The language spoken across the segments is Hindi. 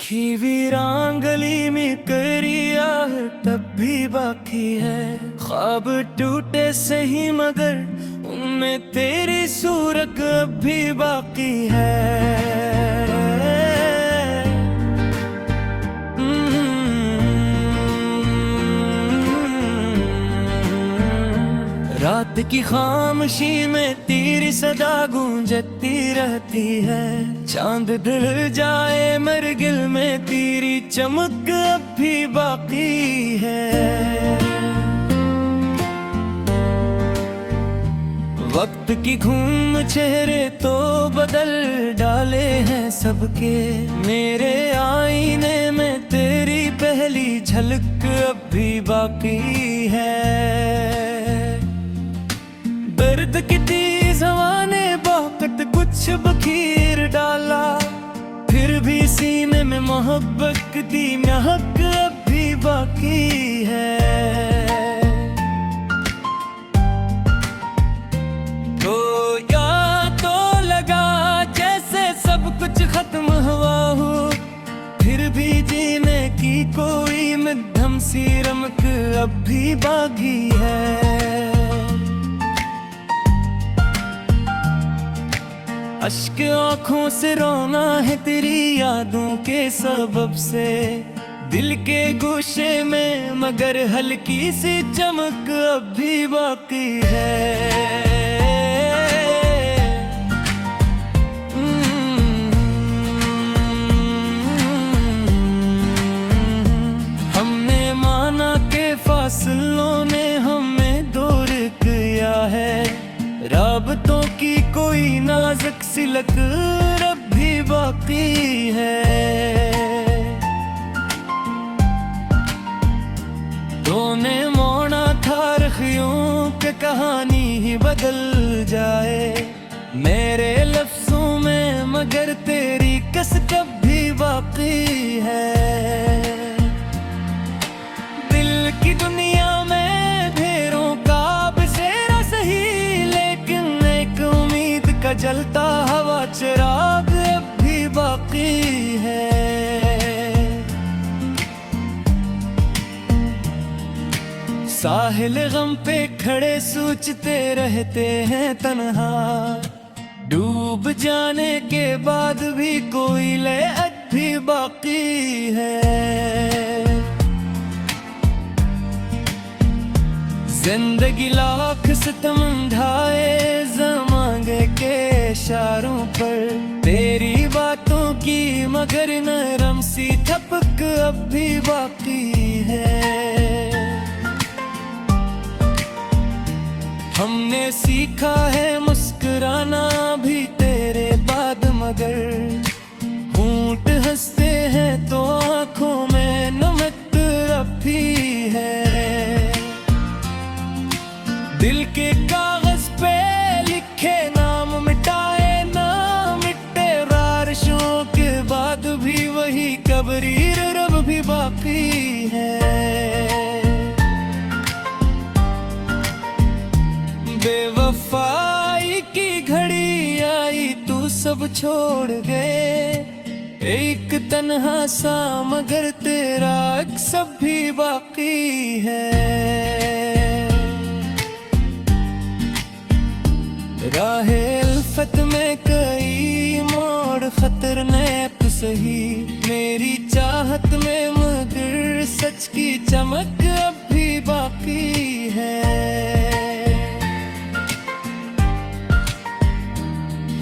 देखी वीरान गली में करिया तब भी बाकी है। ख्वाब टूटे सही मगर उनमें तेरी सूरत अब भी बाकी है। रात की खामोशी में तेरी सदा गूंजती रहती है। चांद ढल जाए मरगिल में तेरी चमक अब भी बाकी है। वक्त की घूम चेहरे तो बदल डाले हैं सबके, मेरे आईने में तेरी पहली झलक अब भी बाकी है। दर्द की तेज हवा ने बहुत कुछ बखेर डाला, फिर भी सीने में मोहब्बत की महक अब भी बाकी है। तो या तो लगा जैसे सब कुछ खत्म हुआ हो, फिर भी जीने की कोई मध्यम सी रमक अब भी बाकी है। अश्क आँखों से रोना है तेरी यादों के सबब से, दिल के गोशे में मगर हल्की सी चमक अब भी बाकी है। हमने माना के फासलों ने हमें दूर किया है, राबतों की कोई नाजुक सी लकीर अब भी बाकी है। तूने मोड़ा था रखियों के कहानी ही बदल जाए मेरे लफ्जों में, मगर तेरी कसक अब भी बाकी है। दिल की दुनिया में ढेरों का बसेरा सही, लेकिन एक उम्मीद का जलता हवा चिराग अब भी बाकी है। साहिल गम पे खड़े सोचते रहते हैं तन्हा, डूब जाने के बाद भी कोई लय भी बाकी है। जिंदगी लाख सितम ढाए ज़माने के इशारों पर, तेरी बातों की मगर नरम सी थपक अब भी बाकी है। हमने सीखा है मुस्कुराना भी तेरे बाद, मगर होंठ हंसते हैं तो आंखों में नमक अब भी है। दिल के कागज पे लिखे नाम मिटाए ना मिटे, बारिशों के बाद भी वही कबरीर रब भी बाकी है। बेवफाई की घड़ी आई तू सब छोड़ गए, एक तन्हा सा मगर तेरा एक सब भी बाकी है। राहे उल्फत में कई मोड़ खतरनाक सही, मेरी चाहत में मगर सच की चमक अब भी बाकी है।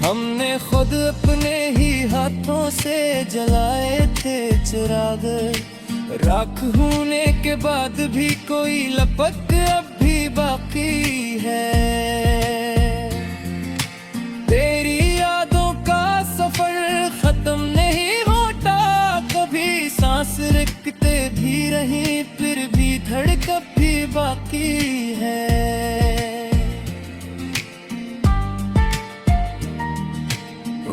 हमने खुद अपने ही हाथों से जलाए थे चिराग, राख होने के बाद भी कोई लपक अब भी बाकी है। तेरी यादों का सफर खत्म नहीं होता कभी, सांस रखते भी रही फिर भी धड़कन भी बाकी है।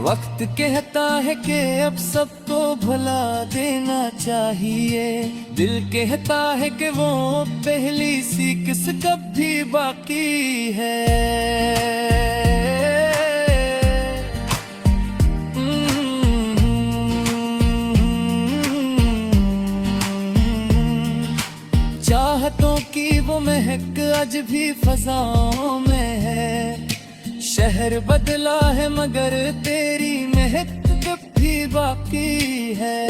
वक्त कहता है कि अब सबको भुला देना चाहिए, दिल कहता है कि वो पहली सी किस कब भी बाकी है। की वो महक आज भी फजाओं में है। शहर बदला है मगर तेरी महक कब भी बाकी है।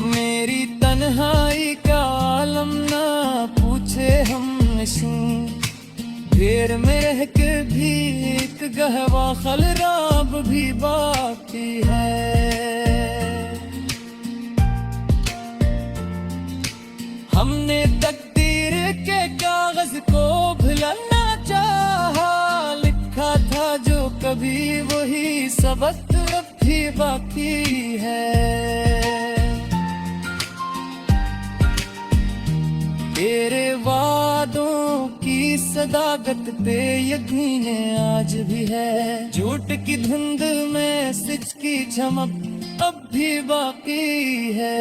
मेरी तन्हाई का आलम ना पूछे हमनशीं, ढेर में रह के भी एक गहवा खलराब भी बाकी है। हमने तकदीर के कागज को भुलाना चाहा, लिखा था जो कभी वही सबक अब भी बाकी है। तेरे वादों की सदाकत पे यकीन आज भी है। झूठ की धुंध में सच की चमक अब भी बाकी है।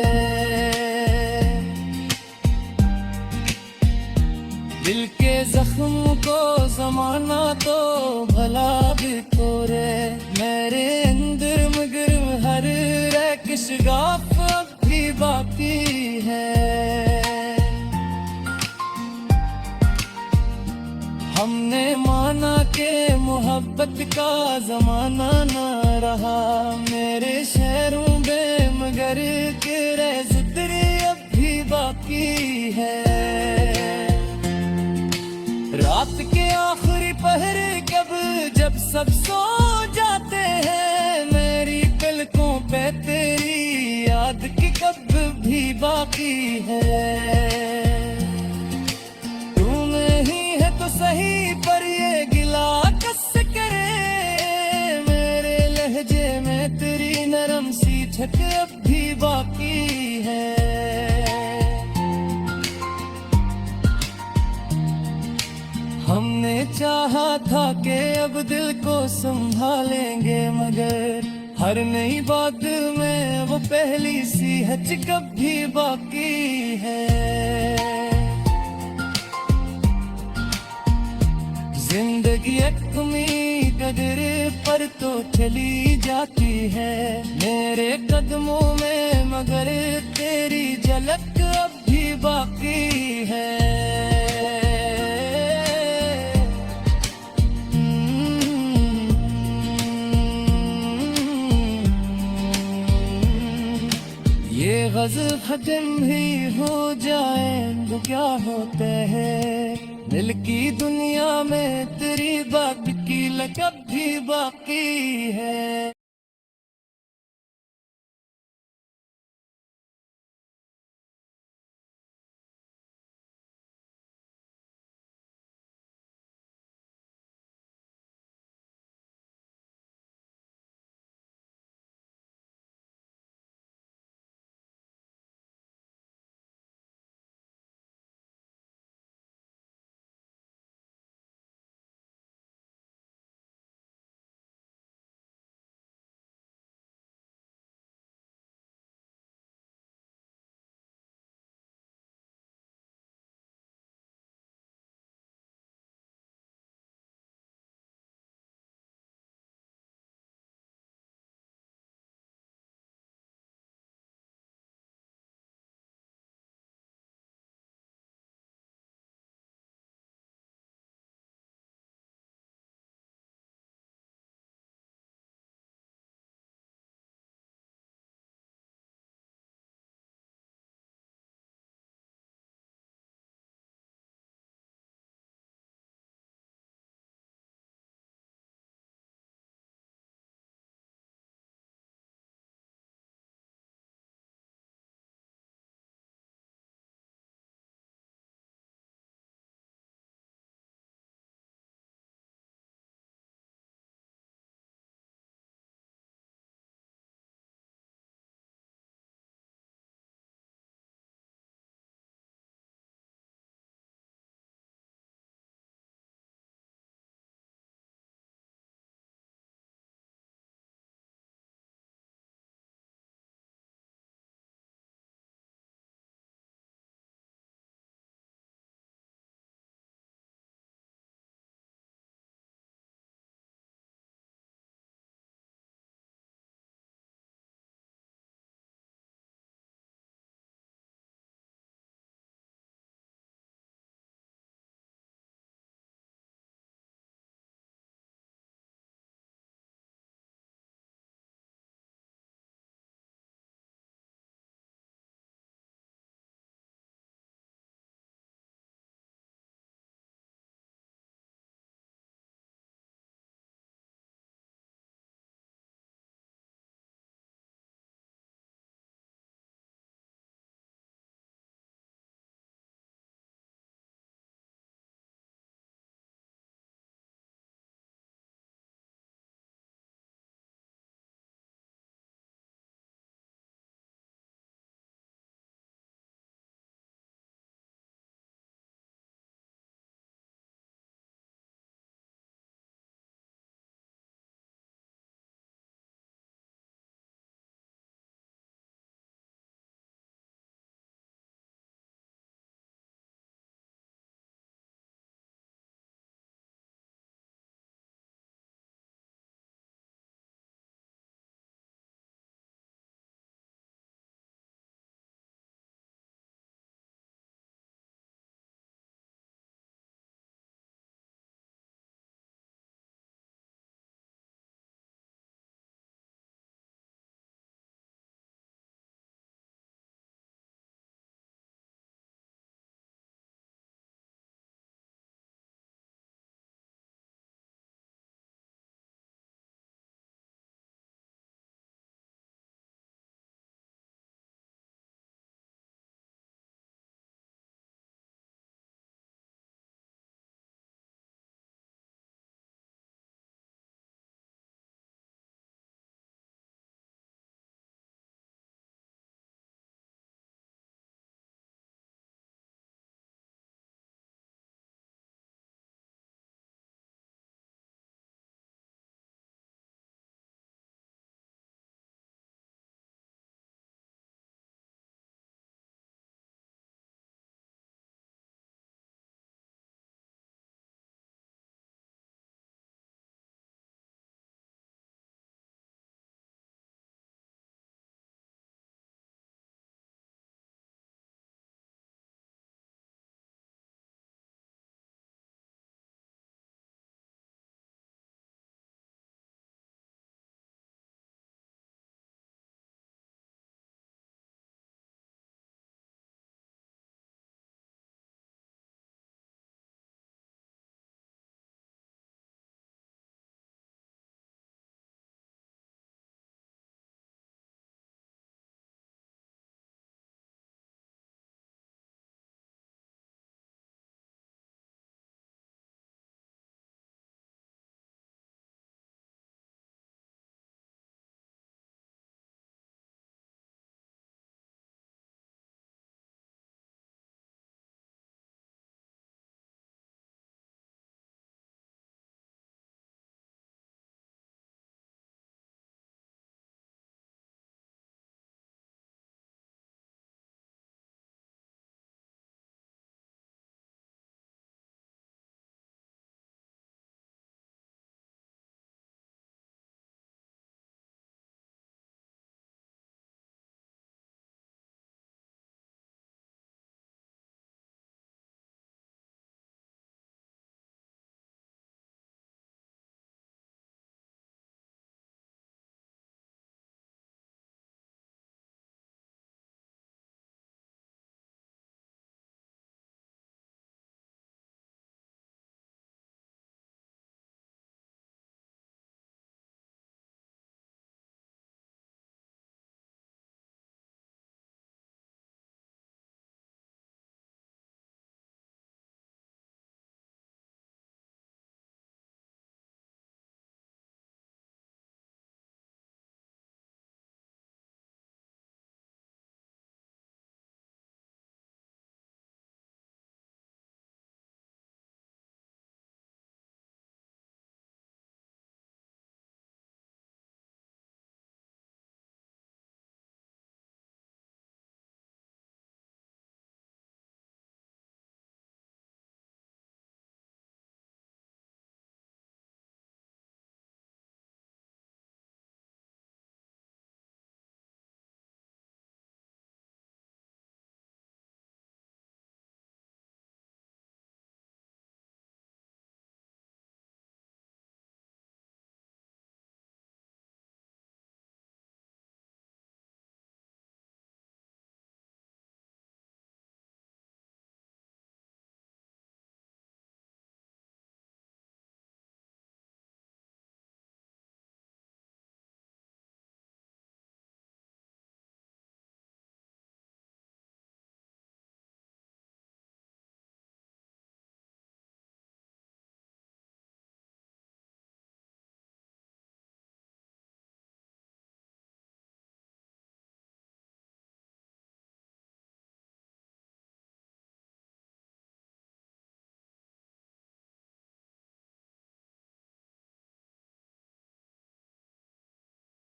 दिल के जख्म को जमाना तो भला भी तोरे, मेरे अंदर मगर हर रैकशगाफ अब भी बाकी है। हमने माना के मोहब्बत का जमाना न रहा, मेरे शहरों में मगर के रज़दरे अब भी बाकी है। रात के आखिरी पहरे कब जब सब सो जाते हैं, मेरी पलकों पे तेरी याद की कब भी बाकी है। तू नहीं है तो सही पर ये गिला कस करे, मेरे लहजे में तेरी नरम सी झक अब भी बाकी है। हमने चाहा था कि अब दिल को संभालेंगे, मगर हर नई बात में वो पहली सी हचक अब भी बाकी है। जिंदगी एक उम्मीद कदरे पर तो चली जाती है, मेरे कदमों में मगर तेरी झलक अब भी बाकी है। ये गज़ब खत्म भी हो जाए तो क्या होते हैं, दिल की दुनिया में तेरी बात की लकब भी बाकी है।